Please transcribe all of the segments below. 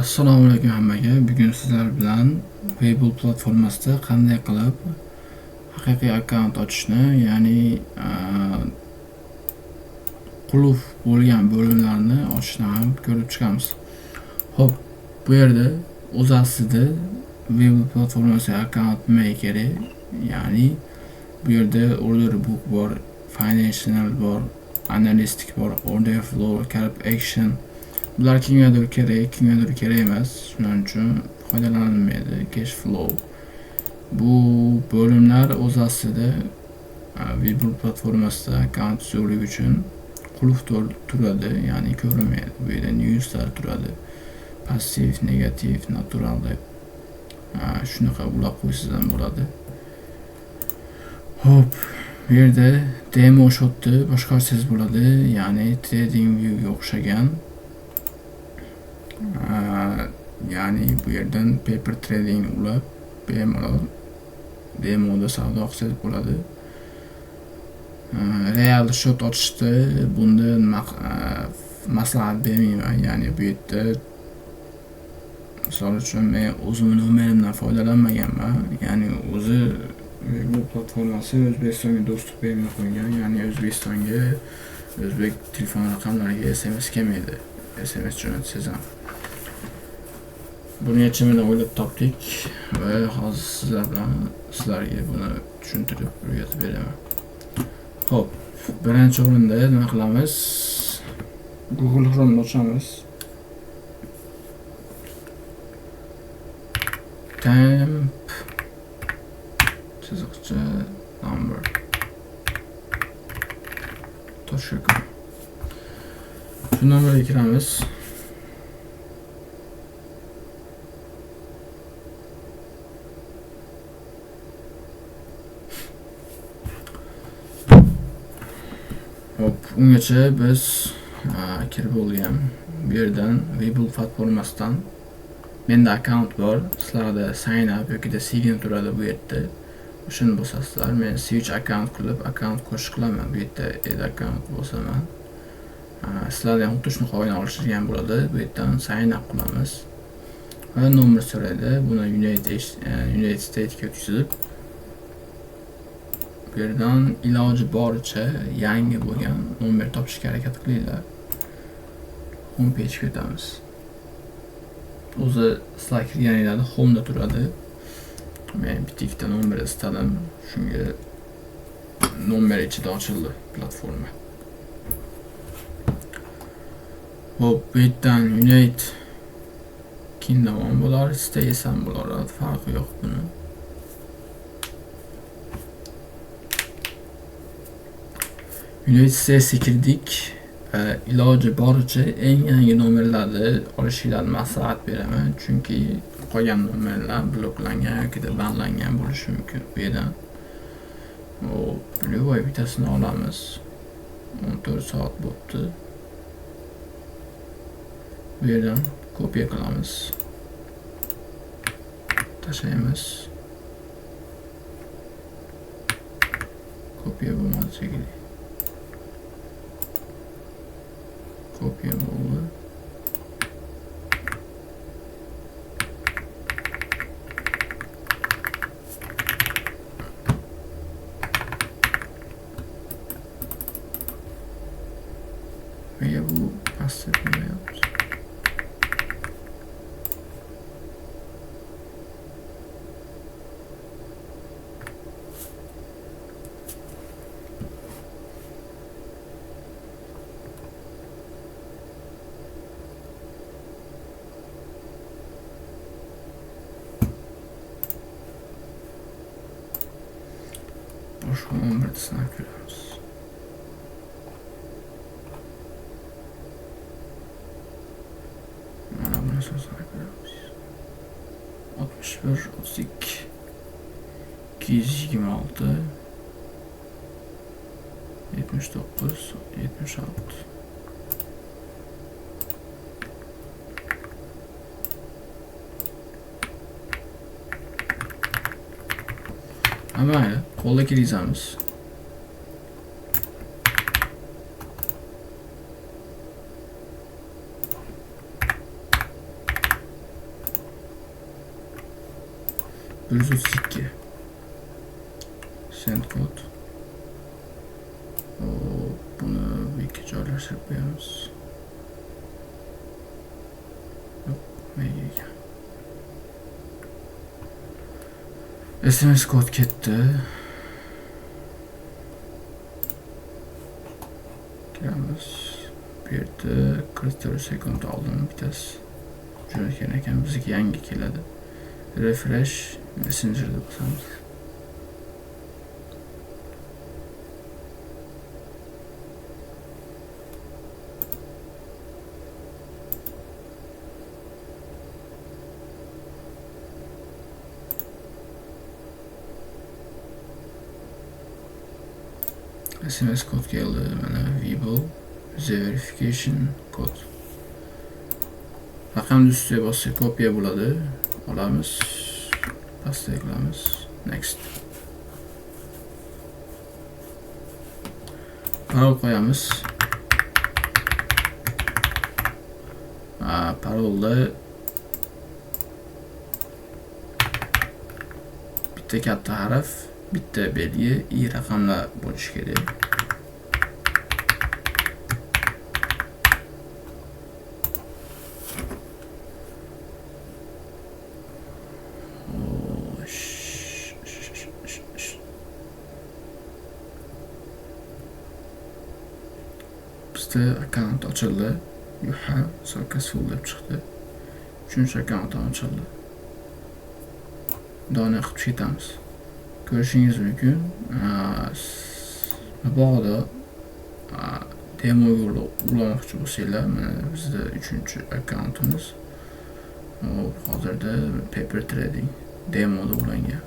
Assalomu alaykum hammaga. Bugun sizlar bilan Webull platformasida qanday qilib haqiqiy akkaunt ochishni, ya'ni qulf bo'lgan bo'limlarni ochishni ham ko'rib chiqamiz. Xo'p, bu yerda o'z aslida Webull platformasiga akkaunt nimaga kerak? Ya'ni bu yerda order book bor, financial bor, analytic bor, order flow, curve action. Bular kimgadir kerak, kimgadir kerak emas. Shuning uchun foydalanilmaydi. Cash flow. Bu bo'limlar o'z aslida Webull platformasida akkaunt so'rish uchun qulf turadi, ya'ni ko'rinmaydi. Bu yerda newslar turadi. Passiv, negativ, natural deb. Shunaqa ulab qo'ysangiz ham bo'ladi. Hop, bu yerda demo shotni boshqarsangiz bo'ladi, ya'ni trading view ga o'xshagan. Ya'ni bu yerdan paper trading ulab bemalol demoda savdo qilsangiz bo'ladi. Real shot ochishda bunda maslahat bermayman. Ya'ni bu yerda misol uchun men o'zimning nomerimdan foydalanmaganman. Ya'ni o'zi bu platformasi O'zbekistonga do'stlik bermay qo'ygan. Ya'ni O'zbekistonga o'zbek telefon raqamlariga SMS kelmaydi. SMS jo'natsangiz ham. Buni yechimini o'ylab topdik va hozir sizlarga buni tushuntirib o'rgatib beraman. Xo'p, birinchi o'rinda nima qilamiz? Google Chrome ochamiz. Temp chiziqcha number .com. Shu nomerga kiramiz. Hop, ungacha biz kirib bo'lgan. Bu yerdan Webull platformasidan menda akkaunt bor. Sizlarda sign up yoki sign turadi bu yerda. Shuni bosasizlar, men switch account qilib account qo'shiq qilaman. Bu yerda add account bosaman. Sizlarga ham xuddi shunaqa o'yin olishgan bo'ladi. Bu yerdan sign up qilamiz. Va nomer so'raydi. Buni United States ga o'tkazib, bu yerdan iloji boricha yangi bo'lgan nomer topishga harakat qilinglar. Home page ga o'tamiz. O'zi sizlar kirganinglarda home da turadi. Men bitta nomer istadim. Shunga nomer ichida ochildi platforma. Hop, bu yerdan United Kingdom ham bo'lar, States ham bo'lar, farqi yo'q buni. United States'e kirdik. İloji boricha eng yangi nomerlarni olishinglarni maslahat beraman, chunki qolgan nomerlar bloklangan yoki banlangan bo'lishi mumkin. Bu yerdan Lvoy bitasini olamiz. 14 soat bo'ldi. Bu yerdan kopiya qilamiz. Tashlaymiz. Kopiya bo'lmadi shekilli. Kopiya bo'ldi. Ve bu bahsetmeyi yaptı. Boşluğun 11'sine görüyoruz. Buna sözüne görüyoruz. 61, 32, 226, 79, 76. Ama öyle, koldaki ricamız. 132. Send kod. Bunu bir iki joylashtirib qo'yamiz. Yo'q, SMS kod ketdi. Kiramiz. Bu yerda 44 sekund oldim bittasi. Jo'natgan ekan, bizga yangi keladi. Refresh Messenger'da bosamiz. SMS kod geldi. Mana Vibo verification kod. Raqamni ustiga bossak kopiya bo'ladi. Olamiz. Pastga qilamiz. Next. Parol qo'yamiz. Parolda bitta katta harf, bitta belgi, raqamlar bo'lishi kerak. Bizda akkaunt ochildi. Yuha successful deb chiqdi. 3-akkaunt ochildi. Dona qilib ketamiz. Ko'rishingiz mumkin. Mabodo demoga ulamoqchi bo'lsanglar, mana bizda 3-akkauntimiz. Hozirda Paper Trading demoda ulangan.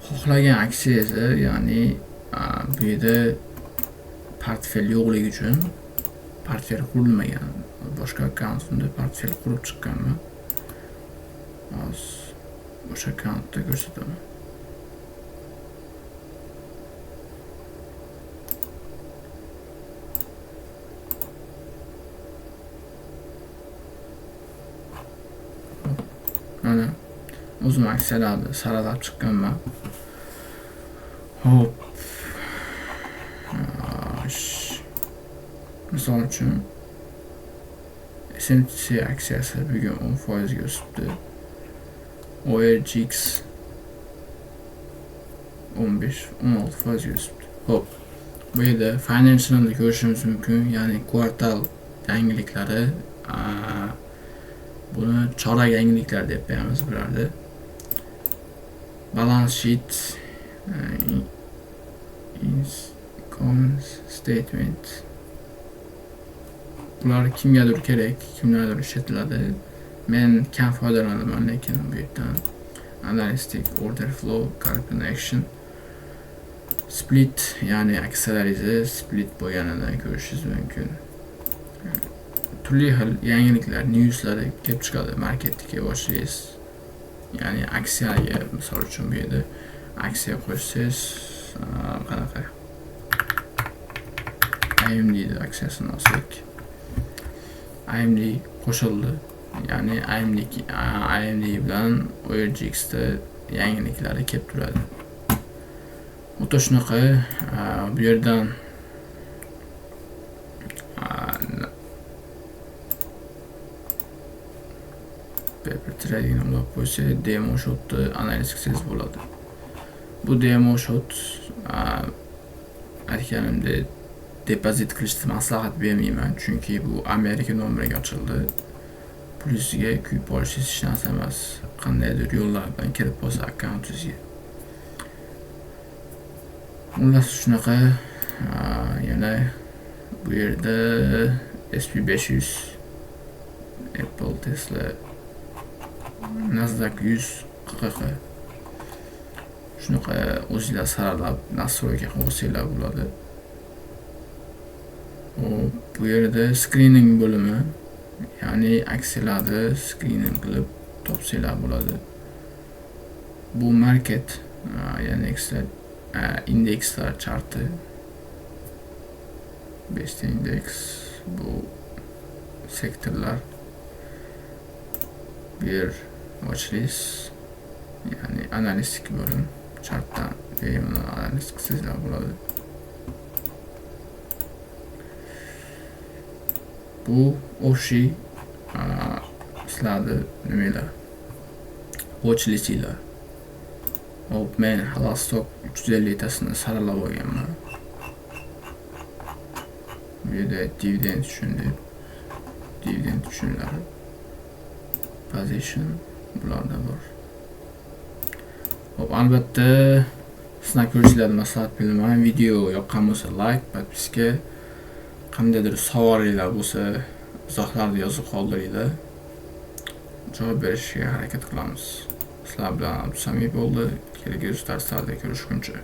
Xohlagan aksiyangizni, ya'ni bu yerda portfel yo'qligi uchun portfel qurilmagan. Boshqa akkauntimda portfel qurib chiqqanman. O'sha akkauntda ko'rsataman. Mana o'zim aksiyalarni saralab chiqqanman. Hop. Misol uchun SMC aksiyasi bugun 10% ga o'sibdi. ORGX 15-16% ga o'sibdi. Hop. Bu yerda financialni ko'rishimiz mumkin, ya'ni kvartal yangiliklari, buni chorak yangiliklar deb qo'yamiz bularda. Balance sheet, income statement. Bular kimgadir kerak, kimlardir ishlatiladi. Men kam foydalanaman, lekin bu yerdan analytic order flow, current action, split, ya'ni aksiyalaringizni split bo'lganidan ko'rishingiz mumkin. Turli xil yangiliklar, newslar kelib chiqadi marketga boshlaysiz. Ya'ni aksiyaga, misol uchun bu yerda aksiya qo'shsangiz, qanaqa AMD aksiyasini olsak, AMD qo'shildi. Ya'ni AMD bilan ORGX da yangiliklari kelib turadi. O'ta shunaqa bu yerdan Paper Trading ulab qo'ysa, demo shotni analiz qilsangiz bo'ladi. Bu demo shot aytganimdek depozit qilishni maslahat bermayman, chunki bu Amerika nomeriga ochildi. Pulisiga kuyib olishingiz hech narsa emas. Qandaydir yo'llar bilan kirib bo'lsa akkauntingizga. Xullas shunaqa. Yana bu yerda SP500, Apple, Tesla, Nasdaq 100 QQQ. Shunaqa o'zingizlar saralab nastroyga qo'ysanglar bo'ladi. Bu yerda screening bo'limi, ya'ni aksiyalarni screening qilib topsanglar bo'ladi. Bu market, ya'ni indekslar charti. 5 ta indeks, bu sektorlar. Bir watchlist, ya'ni analistik bo'lim. Chartdan bemalol analiz qilsanglar bo'ladi. Bu o'sha sizlarni nimalar watchlistlar. Hop, men halol stok 350 tasini saralab olganman. Bu yerda dividend tushumlari, position bularda bor. Hop, albatta sizlar ko'rishlarni maslahat beraman. Video yoqqan bo'lsa like, podpiska, qandaydir savolinglar bo'lsa izohlarda yozib qoldiringlar. Javob berishga harakat qilamiz. Sizlar bilan samimiy bo'ldi. Kelgusi darslarda ko'rishguncha.